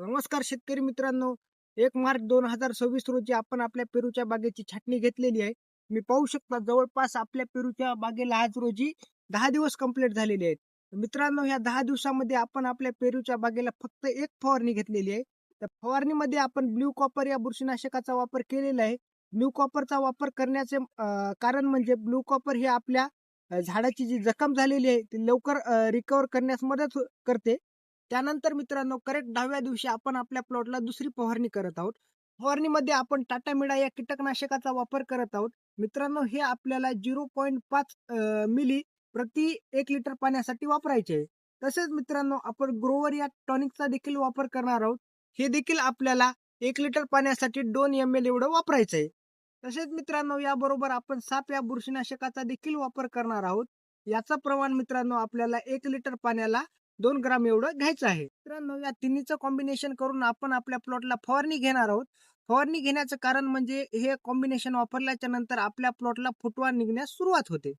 नमस्कार शेतकरी मित्रांनो. 1 मार्च 2026 रोजी आपण आपल्या पेरूच्या बागेची छाटणी घेतलेली आहे. मी पाहू शकता जवळपास आपल्या पेरूच्या बागेला आज रोजी 10 दिवस कंप्लीट झालेले आहेत. मित्रांनो, ह्या 10 दिवसामध्ये आपण आपल्या पेरूच्या बागेला फक्त एक फवारणी घेतलेली आहे. त्या फवारणीमध्ये आपण ब्ल्यू कॉपर या बुरशीनाशकाचा वापर केलेला आहे. ब्ल्यू कॉपरचा वापर करण्याचे कारण म्हणजे ब्ल्यू कॉपर हे आपल्या झाडाची जी जखम झालेली आहे ती लवकर रिकव्हर करण्यास मदत करते. त्यानंतर मित्रांनो, करेक्ट 10व्या दिवशी आपण आपल्या प्लॉटला दुसरी फवारणी करत आहोत. फवारणीमध्ये आपण टाटामिडा या कीटकनाशकाचा वापर करत आहोत. मित्रांनो, हे आपल्याला 0.5 मिली प्रति 1 लिटर पाण्यासाठी वापरायचे आहे. तसेच मित्रांनो, आपण ग्रोवर या टॉनिकचा देखील वापर करणार आहोत. हे देखील आपल्याला 1 लिटर पाण्यासाठी 2 ml एवढं वापरायचं आहे. तसेच मित्रांनो, याबरोबर आपण साप या बुरशीनाशकाचा देखील वापर करणार आहोत. याचं प्रमाण मित्रांनो आपल्याला 1 लिटर पाण्याला 2 ग्राम एवढं घ्यायचं आहे. मित्रांनो, या तिन्हीचं कॉम्बिनेशन करून आपण आपल्या प्लॉटला फवारणी घेणार आहोत. फवारणी घेण्याचं कारण म्हणजे हे कॉम्बिनेशन वापरल्याच्या नंतर आपल्या प्लॉटला फुटवा निघण्यास सुरुवात होते.